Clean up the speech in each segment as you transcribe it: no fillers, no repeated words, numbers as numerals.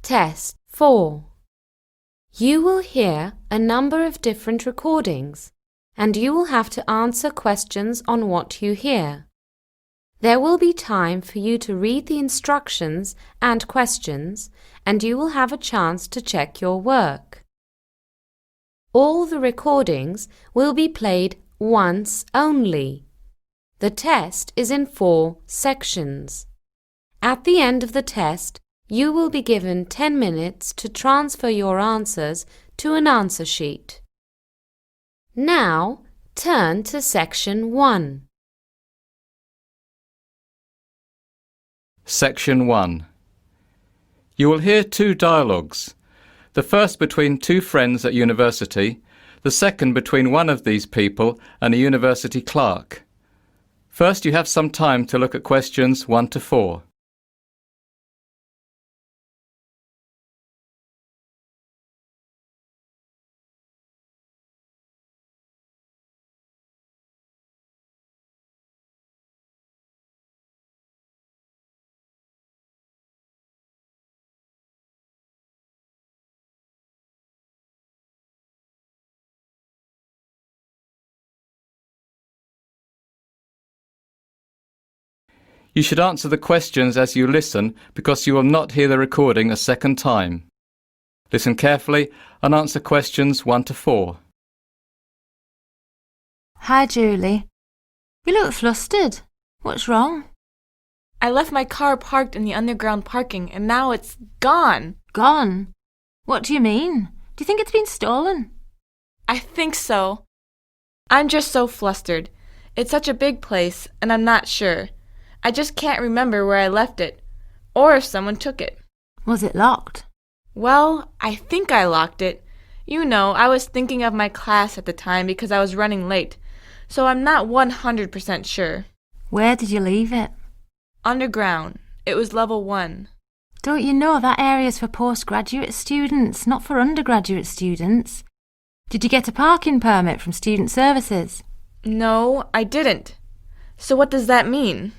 Test 4. You will hear a number of different recordings, and you will have to answer questions on what you hear. There will be time for you to read the instructions and questions, and you will have a chance to check your work. All the recordings will be played once only. The test is in 4 sections. At the end of the test, you will be given 10 minutes to transfer your answers to an answer sheet. Now, turn to Section 1. Section 1. You will hear 2 dialogues. The first between 2 friends at university, the second between one of these people and a university clerk. First, you have some time to look at questions 1 to 4. You should answer the questions as you listen because you will not hear the recording a second time. Listen carefully and answer questions 1 to 4. Hi, Julie. You look flustered. What's wrong? I left my car parked in the underground parking and now it's gone. Gone? What do you mean? Do you think it's been stolen? I think so. I'm just so flustered. It's such a big place and I'm not sure. I just can't remember where I left it, or if someone took it. Was it locked? Well, I think I locked it. You know, I was thinking of my class at the time because I was running late, so I'm not 100% sure. Where did you leave it? Underground. It was level 1. Don't you know that area's for postgraduate students, not for undergraduate students? Did you get a parking permit from Student Services? No, I didn't. So what does that mean?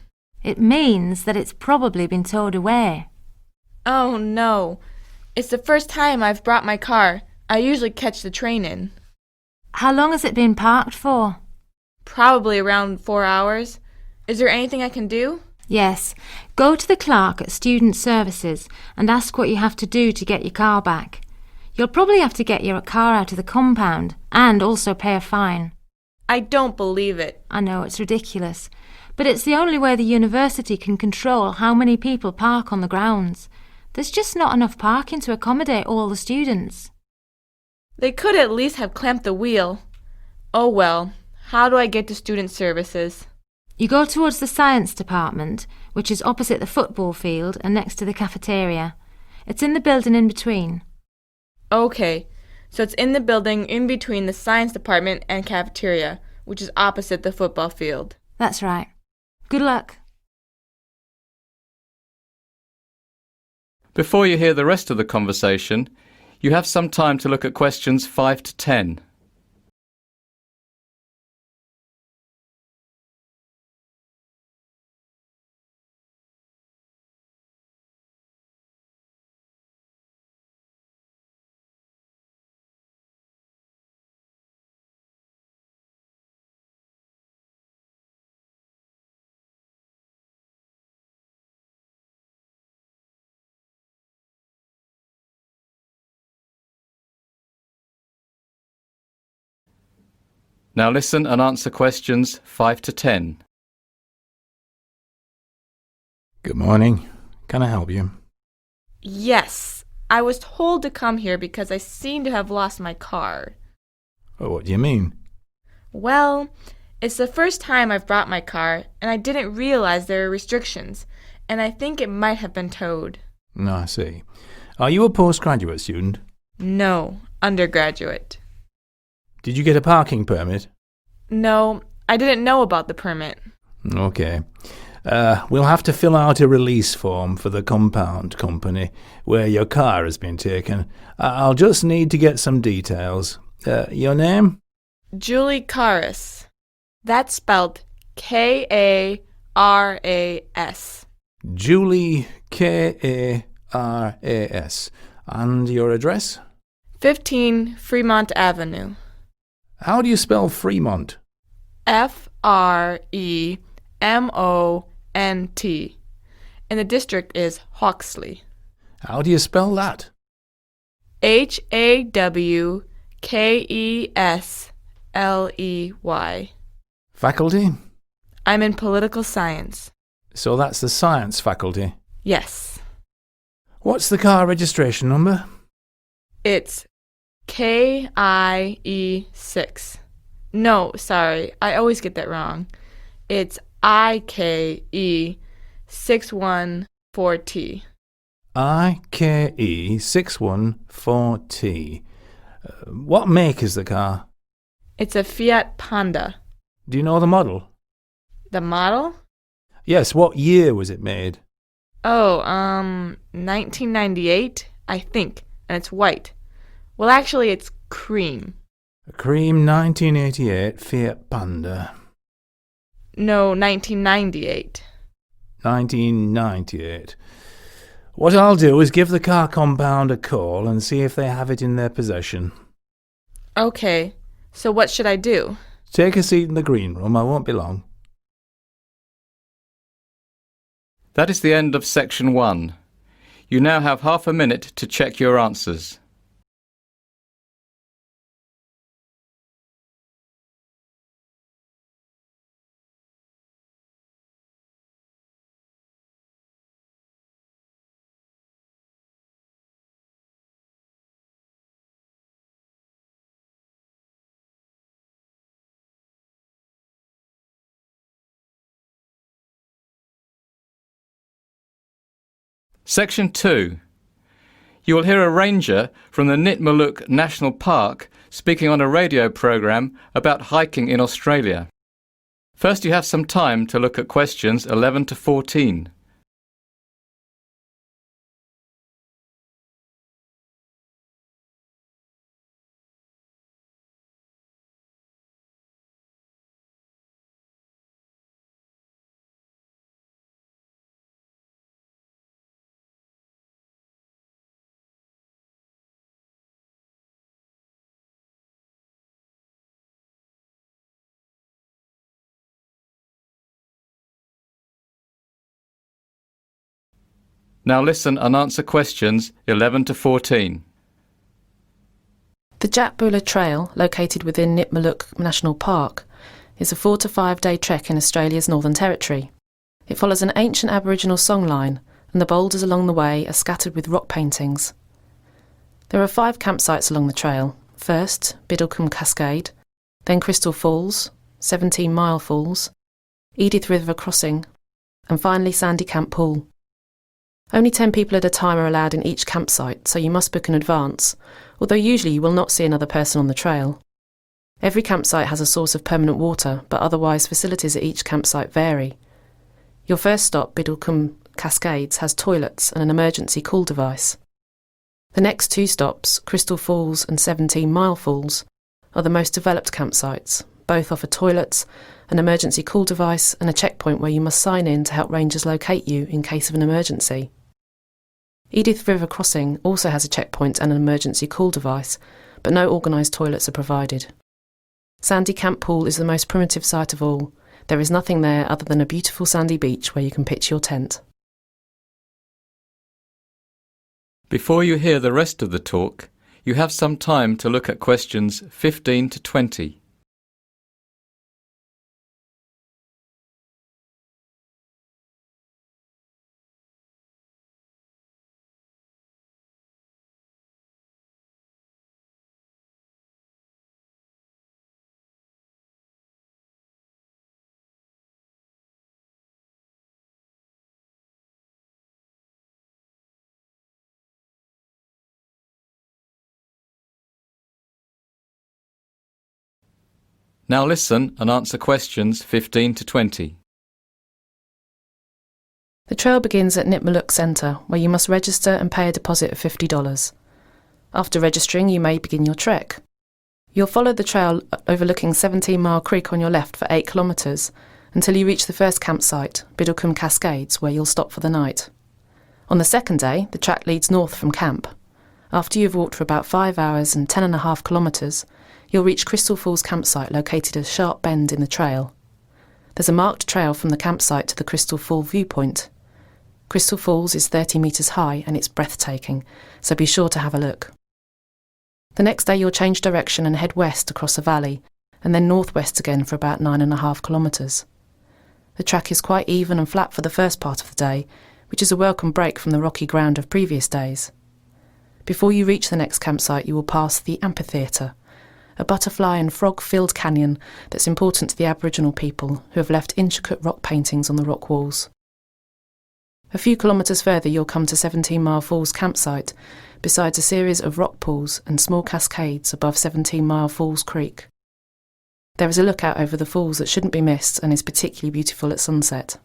It means that it's probably been towed away. Oh, no. It's the first time I've brought my car. I usually catch the train in. How long has it been parked for? Probably around 4 hours. Is there anything I can do? Yes. Go to the clerk at Student Services and ask what you have to do to get your car back. You'll probably have to get your car out of the compound and also pay a fine. I don't believe it. I know, it's ridiculous. But it's the only way the university can control how many people park on the grounds. There's just not enough parking to accommodate all the students. They could at least have clamped the wheel. Oh well, how do I get to Student Services? You go towards the science department, which is opposite the football field and next to the cafeteria. It's in the building in between. Okay, so it's in the building in between the science department and cafeteria, which is opposite the football field. That's right. Good luck. Before you hear the rest of the conversation, you have some time to look at questions 5 to 10. Now listen and answer questions 5 to 10. Good morning. Can I help you? Yes, I was told to come here because I seem to have lost my car. Oh, what do you mean? Well, it's the first time I've brought my car, and I didn't realize there were restrictions, and I think it might have been towed. No, I see. Are you a postgraduate student? No, undergraduate. Did you get a parking permit? No, I didn't know about the permit. Okay. We'll have to fill out a release form for the compound company where your car has been taken. I'll just need to get some details. Your name? Julie Karas. That's spelled Karas. Julie Karas. F-R-A-S. And your address? 15 Fremont Avenue. How do you spell Fremont? Fremont. And the district is Hawksley. How do you spell that? Hawkesley. Faculty? I'm in political science. So that's the science faculty. Yes. What's the car registration number? It's KIE6. No, sorry, I always get that wrong. It's IKE614T. IKE614T. What make is the car? It's a Fiat Panda. Do you know the model? The model? Yes, what year was it made? 1998, I think, and it's white. Well, actually, it's cream. A cream 1988 Fiat Panda. No, 1998. 1998. What I'll do is give the car compound a call and see if they have it in their possession. Okay, so what should I do? Take a seat in the green room, I won't be long. That is the end of section 1. You now have half a minute to check your answers. Section 2. You will hear a ranger from the Nitmaluk National Park speaking on a radio program about hiking in Australia. First, you have some time to look at questions 11 to 14. Now listen and answer questions 11 to 14. The Jatbula Trail, located within Nitmaluk National Park, is a 4 to 5 day trek in Australia's Northern Territory. It follows an ancient Aboriginal songline, and the boulders along the way are scattered with rock paintings. There are 5 campsites along the trail. First, Biddlecombe Cascade, then Crystal Falls, 17 Mile Falls, Edith River Crossing, and finally Sandy Camp Pool. Only 10 people at a time are allowed in each campsite, so you must book in advance, although usually you will not see another person on the trail. Every campsite has a source of permanent water, but otherwise facilities at each campsite vary. Your first stop, Biddlecombe Cascades, has toilets and an emergency call device. The next 2 stops, Crystal Falls and 17 Mile Falls, are the most developed campsites. Both offer toilets, an emergency call device and a checkpoint where you must sign in to help rangers locate you in case of an emergency. Edith River Crossing also has a checkpoint and an emergency call device, but no organised toilets are provided. Sandy Camp Pool is the most primitive site of all. There is nothing there other than a beautiful sandy beach where you can pitch your tent. Before you hear the rest of the talk, you have some time to look at questions 15 to 20. Now listen and answer questions 15 to 20. The trail begins at Nitmaluk Centre, where you must register and pay a deposit of $50. After registering, you may begin your trek. You'll follow the trail overlooking 17 Mile Creek on your left for 8 kilometres until you reach the first campsite, Biddlecombe Cascades, where you'll stop for the night. On the second day, the track leads north from camp. After you've walked for about 5 hours and 10.5 kilometres, you'll reach Crystal Falls campsite located at a sharp bend in the trail. There's a marked trail from the campsite to the Crystal Fall viewpoint. Crystal Falls is 30 metres high and it's breathtaking, so be sure to have a look. The next day you'll change direction and head west across a valley, and then northwest again for about 9.5 kilometres. The track is quite even and flat for the first part of the day, which is a welcome break from the rocky ground of previous days. Before you reach the next campsite, you will pass the amphitheatre, a butterfly and frog-filled canyon that's important to the Aboriginal people who have left intricate rock paintings on the rock walls. A few kilometres further you'll come to 17 Mile Falls campsite, besides a series of rock pools and small cascades above 17 Mile Falls Creek. There is a lookout over the falls that shouldn't be missed and is particularly beautiful at sunset.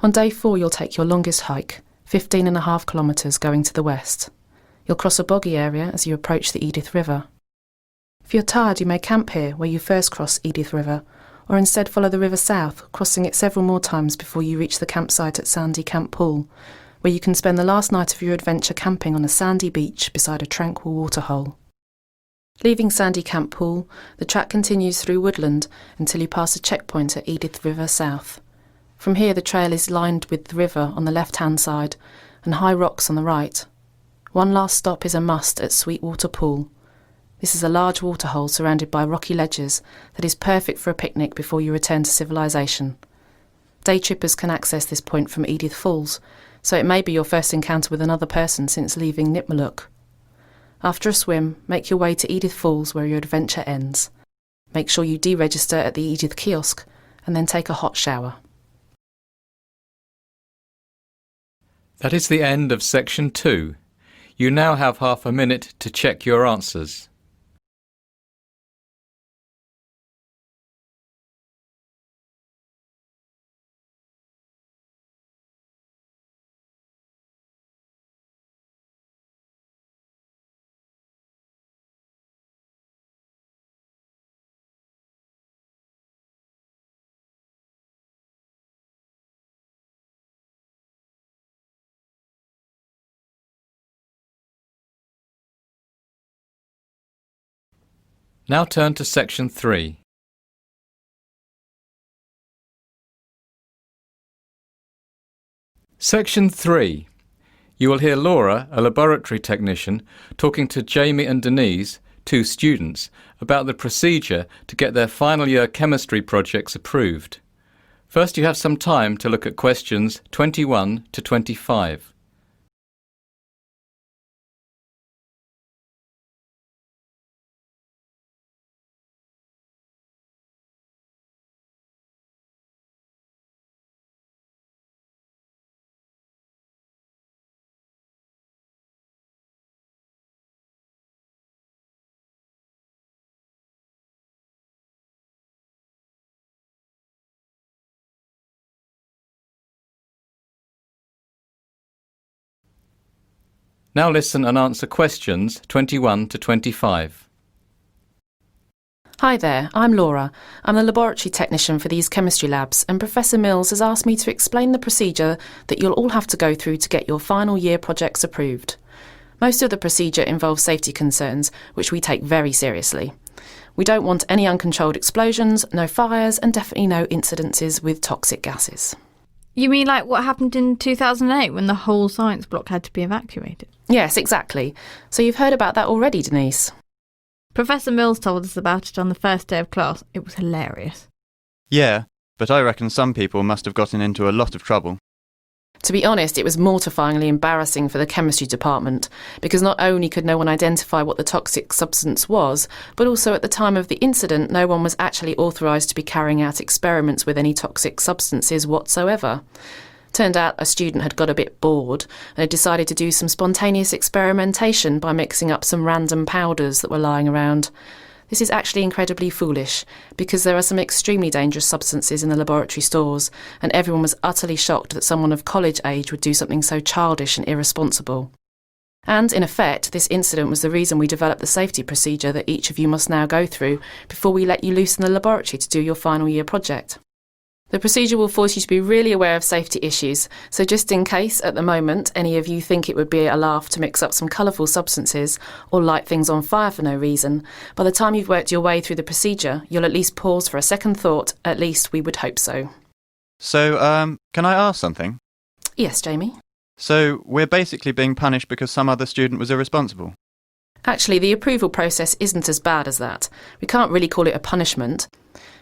On day 4 you'll take your longest hike, 15.5 kilometres going to the west. You'll cross a boggy area as you approach the Edith River. If you're tired, you may camp here where you first cross Edith River, or instead follow the river south, crossing it several more times before you reach the campsite at Sandy Camp Pool, where you can spend the last night of your adventure camping on a sandy beach beside a tranquil waterhole. Leaving Sandy Camp Pool, the track continues through woodland until you pass a checkpoint at Edith River South. From here the trail is lined with the river on the left-hand side and high rocks on the right. One last stop is a must at Sweetwater Pool. This is a large waterhole surrounded by rocky ledges that is perfect for a picnic before you return to civilization. Day trippers can access this point from Edith Falls, so it may be your first encounter with another person since leaving Nipmuc. After a swim, make your way to Edith Falls where your adventure ends. Make sure you deregister at the Edith kiosk and then take a hot shower. That is the end of section 2. You now have half a minute to check your answers. Now turn to section 3. Section 3. You will hear Laura, a laboratory technician, talking to Jamie and Denise, 2 students, about the procedure to get their final year chemistry projects approved. First, you have some time to look at questions 21 to 25. Now listen and answer questions 21 to 25. Hi there, I'm Laura. I'm the laboratory technician for these chemistry labs, and Professor Mills has asked me to explain the procedure that you'll all have to go through to get your final year projects approved. Most of the procedure involves safety concerns, which we take very seriously. We don't want any uncontrolled explosions, no fires, and definitely no incidences with toxic gases. You mean like what happened in 2008 when the whole science block had to be evacuated? Yes, exactly. So you've heard about that already, Denise? Professor Mills told us about it on the first day of class. It was hilarious. Yeah, but I reckon some people must have gotten into a lot of trouble. To be honest, it was mortifyingly embarrassing for the chemistry department, because not only could no one identify what the toxic substance was, but also at the time of the incident no one was actually authorised to be carrying out experiments with any toxic substances whatsoever. Turned out a student had got a bit bored and had decided to do some spontaneous experimentation by mixing up some random powders that were lying around. This is actually incredibly foolish, because there are some extremely dangerous substances in the laboratory stores, and everyone was utterly shocked that someone of college age would do something so childish and irresponsible. And, in effect, this incident was the reason we developed the safety procedure that each of you must now go through before we let you loose in the laboratory to do your final year project. The procedure will force you to be really aware of safety issues, so just in case, at the moment, any of you think it would be a laugh to mix up some colourful substances or light things on fire for no reason, by the time you've worked your way through the procedure, you'll at least pause for a second thought. At least we would hope so. So, can I ask something? Yes, Jamie? So, we're basically being punished because some other student was irresponsible? Actually, the approval process isn't as bad as that. We can't really call it a punishment.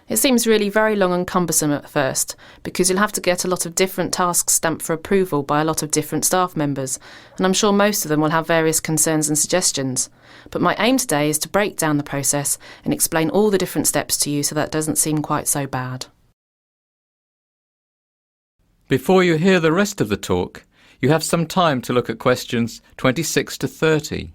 It seems really very long and cumbersome at first, because you'll have to get a lot of different tasks stamped for approval by a lot of different staff members, and I'm sure most of them will have various concerns and suggestions. But my aim today is to break down the process and explain all the different steps to you so that it doesn't seem quite so bad. Before you hear the rest of the talk, you have some time to look at questions 26 to 30.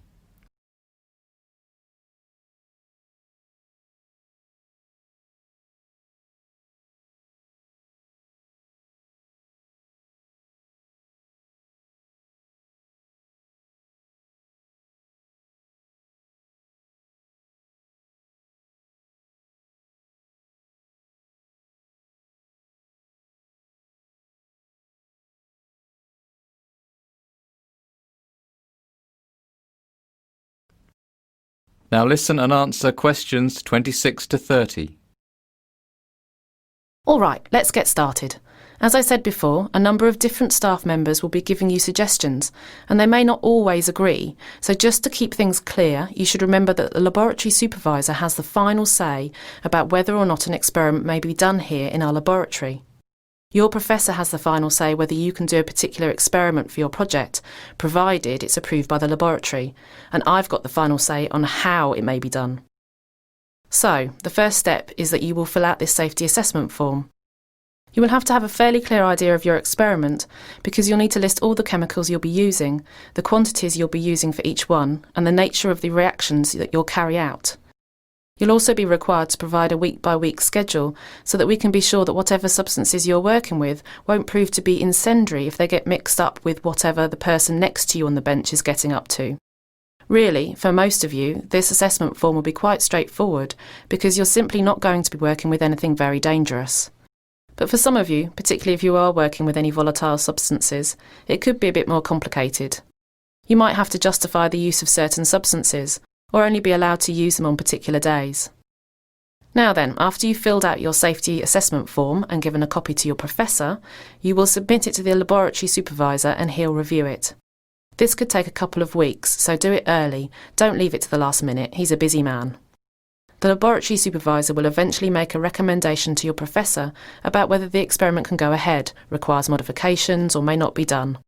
Now listen and answer questions 26 to 30. All right, let's get started. As I said before, a number of different staff members will be giving you suggestions, and they may not always agree, so just to keep things clear, you should remember that the laboratory supervisor has the final say about whether or not an experiment may be done here in our laboratory. Your professor has the final say whether you can do a particular experiment for your project, provided it's approved by the laboratory, and I've got the final say on how it may be done. So, the first step is that you will fill out this safety assessment form. You will have to have a fairly clear idea of your experiment, because you'll need to list all the chemicals you'll be using, the quantities you'll be using for each one, and the nature of the reactions that you'll carry out. You'll also be required to provide a week-by-week schedule so that we can be sure that whatever substances you're working with won't prove to be incendiary if they get mixed up with whatever the person next to you on the bench is getting up to. Really, for most of you, this assessment form will be quite straightforward because you're simply not going to be working with anything very dangerous. But for some of you, particularly if you are working with any volatile substances, it could be a bit more complicated. You might have to justify the use of certain substances, or only be allowed to use them on particular days. Now then, after you've filled out your safety assessment form and given a copy to your professor, you will submit it to the laboratory supervisor and he'll review it. This could take a couple of weeks, so do it early. Don't leave it to the last minute. He's a busy man. The laboratory supervisor will eventually make a recommendation to your professor about whether the experiment can go ahead, requires modifications, or may not be done.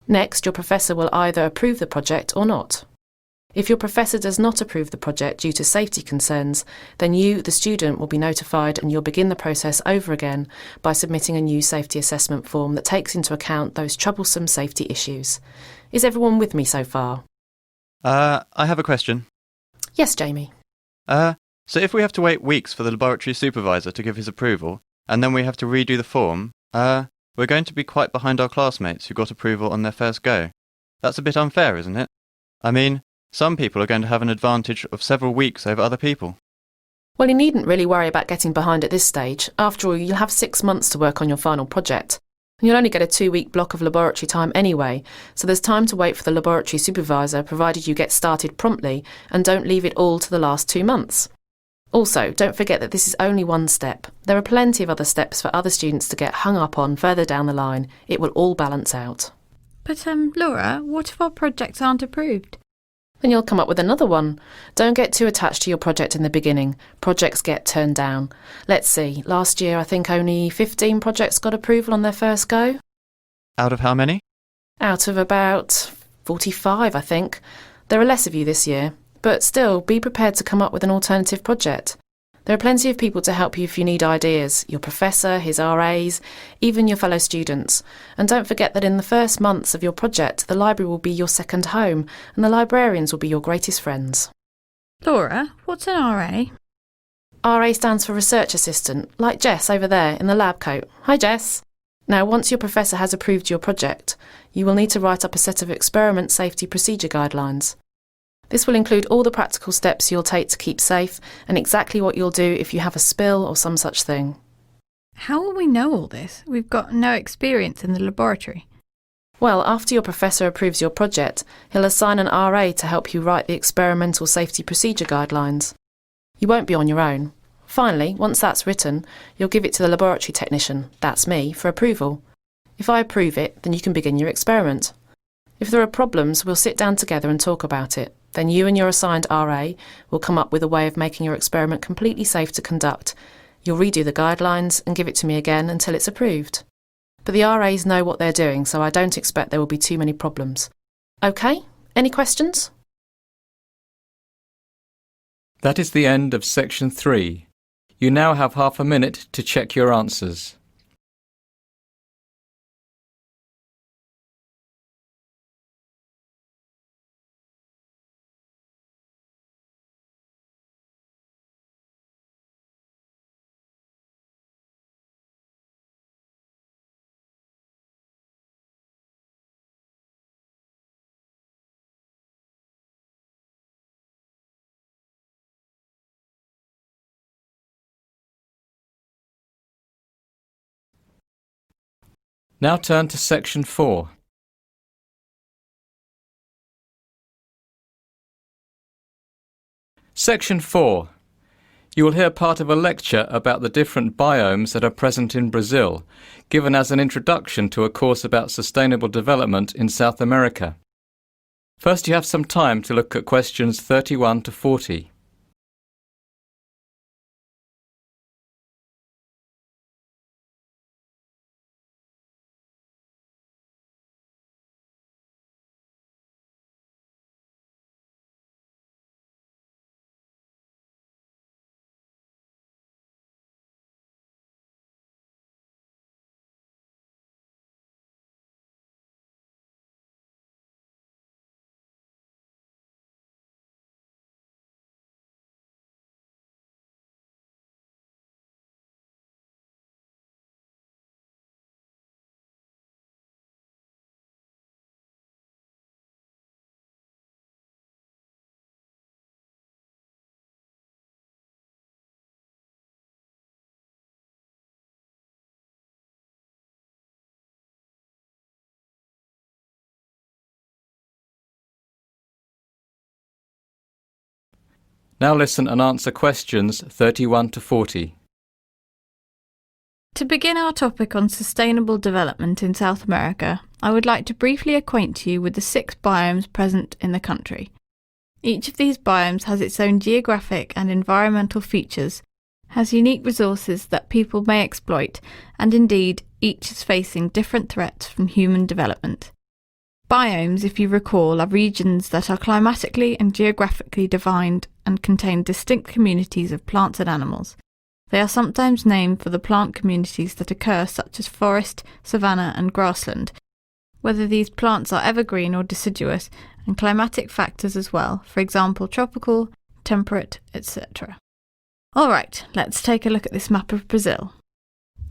Next, your professor will either approve the project or not. If your professor does not approve the project due to safety concerns, then you, the student, will be notified and you'll begin the process over again by submitting a new safety assessment form that takes into account those troublesome safety issues. Is everyone with me so far? I have a question. Yes, Jamie. So if we have to wait weeks for the laboratory supervisor to give his approval, and then we have to redo the form, we're going to be quite behind our classmates who got approval on their first go. That's a bit unfair, isn't it? I mean, some people are going to have an advantage of several weeks over other people. Well, you needn't really worry about getting behind at this stage. After all, you'll have 6 months to work on your final project. And you'll only get a 2-week block of laboratory time anyway, so there's time to wait for the laboratory supervisor, provided you get started promptly and don't leave it all to the last 2 months. Also, don't forget that this is only one step. There are plenty of other steps for other students to get hung up on further down the line. It will all balance out. But, Laura, what if our projects aren't approved? Then you'll come up with another one. Don't get too attached to your project in the beginning. Projects get turned down. Let's see, last year I think only 15 projects got approval on their first go. Out of how many? Out of about 45, I think. There are less of you this year, but still, be prepared to come up with an alternative project. There are plenty of people to help you if you need ideas, your professor, his RAs, even your fellow students. And don't forget that in the first months of your project, the library will be your second home, and the librarians will be your greatest friends. Laura, what's an RA? RA stands for Research Assistant, like Jess over there in the lab coat. Hi, Jess. Now, once your professor has approved your project, you will need to write up a set of experiment safety procedure guidelines. This will include all the practical steps you'll take to keep safe and exactly what you'll do if you have a spill or some such thing. How will we know all this? We've got no experience in the laboratory. Well, after your professor approves your project, he'll assign an RA to help you write the experimental safety procedure guidelines. You won't be on your own. Finally, once that's written, you'll give it to the laboratory technician, that's me, for approval. If I approve it, then you can begin your experiment. If there are problems, we'll sit down together and talk about it. Then you and your assigned RA will come up with a way of making your experiment completely safe to conduct. You'll redo the guidelines and give it to me again until it's approved. But the RAs know what they're doing, so I don't expect there will be too many problems. OK? Any questions? That is the end of section 3. You now have half a minute to check your answers. Now turn to section 4. Section 4. You will hear part of a lecture about the different biomes that are present in Brazil, given as an introduction to a course about sustainable development in South America. First, you have some time to look at questions 31 to 40. Now listen and answer questions 31 to 40. To begin our topic on sustainable development in South America, I would like to briefly acquaint you with the 6 biomes present in the country. Each of these biomes has its own geographic and environmental features, has unique resources that people may exploit, and indeed, each is facing different threats from human development. Biomes, if you recall, are regions that are climatically and geographically defined and contain distinct communities of plants and animals. They are sometimes named for the plant communities that occur, such as forest, savanna and grassland, whether these plants are evergreen or deciduous, and climatic factors as well, for example tropical, temperate, etc. Alright, let's take a look at this map of Brazil.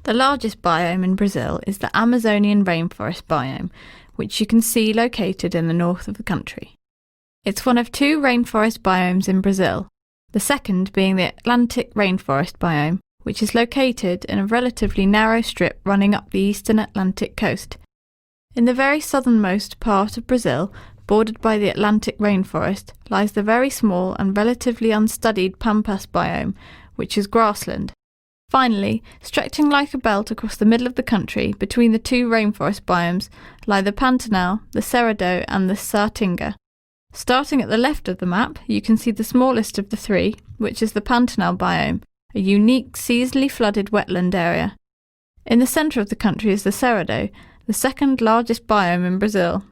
The largest biome in Brazil is the Amazonian rainforest biome, which you can see located in the north of the country. It's one of 2 rainforest biomes in Brazil, the second being the Atlantic rainforest biome, which is located in a relatively narrow strip running up the eastern Atlantic coast. In the very southernmost part of Brazil, bordered by the Atlantic rainforest, lies the very small and relatively unstudied Pampas biome, which is grassland. Finally, stretching like a belt across the middle of the country between the 2 rainforest biomes lie the Pantanal, the Cerrado and the Saatinga. Starting at the left of the map, you can see the smallest of the 3, which is the Pantanal biome, a unique seasonally flooded wetland area. In the centre of the country is the Cerrado, the second largest biome in Brazil.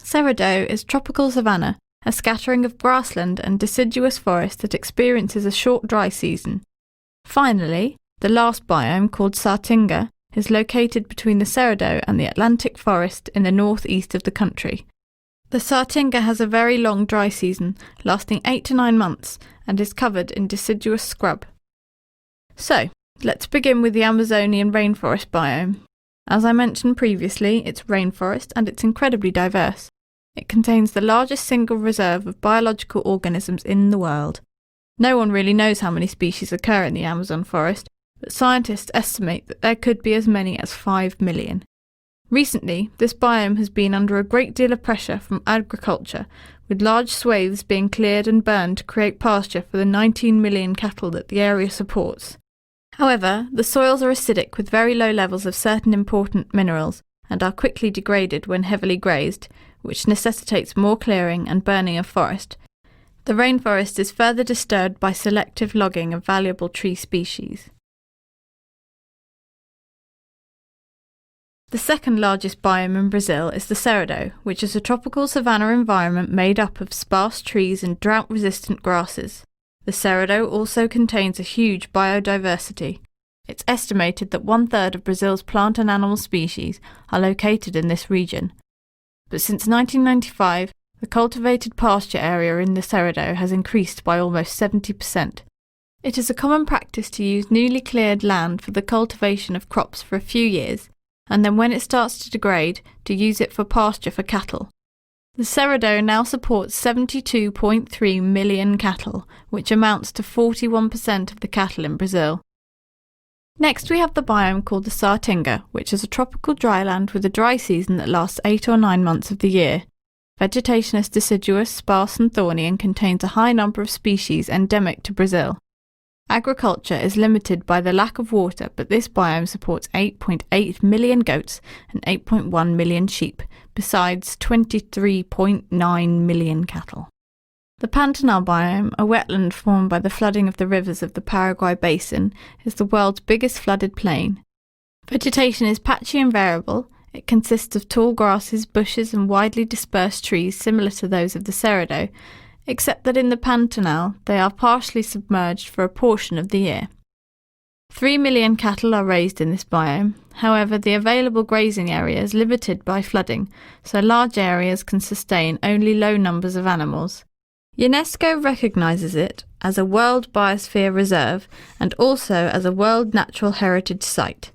Cerrado is tropical savanna, a scattering of grassland and deciduous forest that experiences a short dry season. Finally, the last biome, called Saatinga, is located between the Cerrado and the Atlantic forest in the northeast of the country. The Saatinga has a very long dry season, lasting 8 to 9 months, and is covered in deciduous scrub. So, let's begin with the Amazonian rainforest biome. As I mentioned previously, it's rainforest and it's incredibly diverse. It contains the largest single reserve of biological organisms in the world. No one really knows how many species occur in the Amazon forest, but scientists estimate that there could be as many as 5 million. Recently, this biome has been under a great deal of pressure from agriculture, with large swathes being cleared and burned to create pasture for the 19 million cattle that the area supports. However, the soils are acidic with very low levels of certain important minerals and are quickly degraded when heavily grazed, which necessitates more clearing and burning of forest. The rainforest is further disturbed by selective logging of valuable tree species. The second largest biome in Brazil is the Cerrado, which is a tropical savanna environment made up of sparse trees and drought-resistant grasses. The Cerrado also contains a huge biodiversity. It's estimated that 1/3 of Brazil's plant and animal species are located in this region. But since 1995, the cultivated pasture area in the Cerrado has increased by almost 70%. It is a common practice to use newly cleared land for the cultivation of crops for a few years, and then when it starts to degrade, to use it for pasture for cattle. The Cerrado now supports 72.3 million cattle, which amounts to 41% of the cattle in Brazil. Next we have the biome called the Saatinga, which is a tropical dryland with a dry season that lasts 8 or 9 months of the year. Vegetation is deciduous, sparse and thorny and contains a high number of species endemic to Brazil. Agriculture is limited by the lack of water, but this biome supports 8.8 million goats and 8.1 million sheep, besides 23.9 million cattle. The Pantanal biome, a wetland formed by the flooding of the rivers of the Paraguay basin, is the world's biggest flooded plain. Vegetation is patchy and variable. It consists of tall grasses, bushes and widely dispersed trees similar to those of the Cerrado, except that in the Pantanal they are partially submerged for a portion of the year. 3 million cattle are raised in this biome. However, the available grazing area is limited by flooding, so large areas can sustain only low numbers of animals. UNESCO recognises it as a World Biosphere Reserve and also as a World Natural Heritage Site.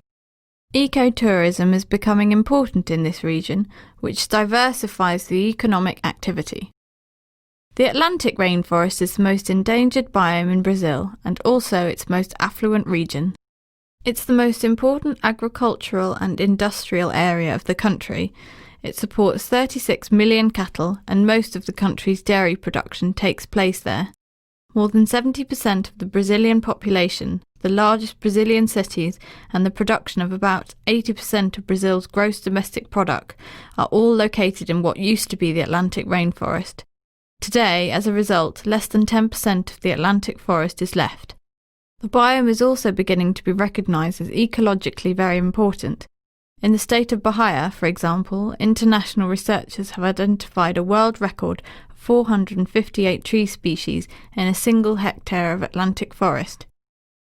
Ecotourism is becoming important in this region, which diversifies the economic activity. The Atlantic rainforest is the most endangered biome in Brazil and also its most affluent region. It's the most important agricultural and industrial area of the country. It supports 36 million cattle and most of the country's dairy production takes place there. More than 70% of the Brazilian population, the largest Brazilian cities and the production of about 80% of Brazil's gross domestic product are all located in what used to be the Atlantic rainforest. Today, as a result, less than 10% of the Atlantic forest is left. The biome is also beginning to be recognised as ecologically very important. In the state of Bahia, for example, international researchers have identified a world record of 458 tree species in a single hectare of Atlantic forest.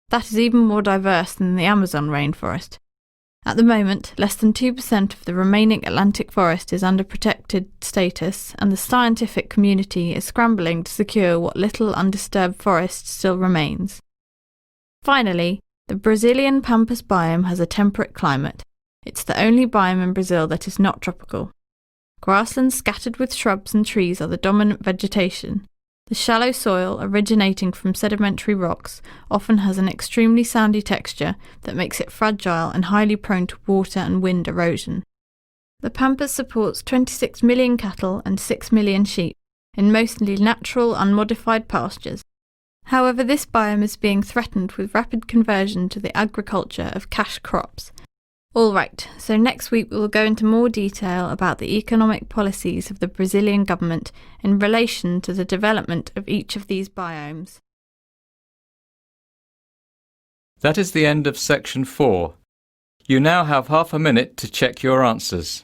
That is even more diverse than the Amazon rainforest. At the moment, less than 2% of the remaining Atlantic forest is under protected status, and the scientific community is scrambling to secure what little undisturbed forest still remains. Finally, the Brazilian Pampas biome has a temperate climate. It's the only biome in Brazil that is not tropical. Grasslands scattered with shrubs and trees are the dominant vegetation. The shallow soil, originating from sedimentary rocks, often has an extremely sandy texture that makes it fragile and highly prone to water and wind erosion. The Pampas supports 26 million cattle and 6 million sheep, in mostly natural, unmodified pastures. However, this biome is being threatened with rapid conversion to the agriculture of cash crops. All right, so next week we will go into more detail about the economic policies of the Brazilian government in relation to the development of each of these biomes. That is the end of section 4. You now have half a minute to check your answers.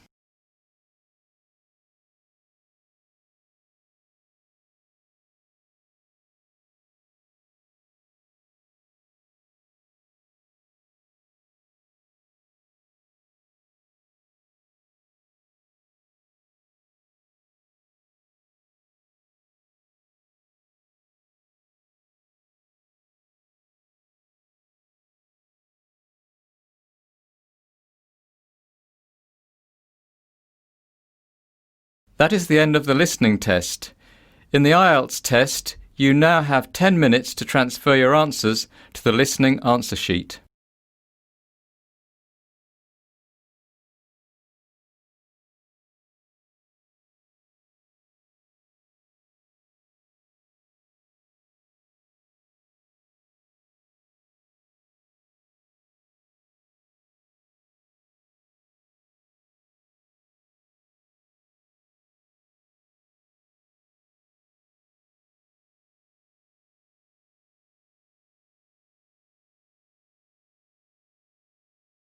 That is the end of the listening test. In the IELTS test, you now have 10 minutes to transfer your answers to the listening answer sheet.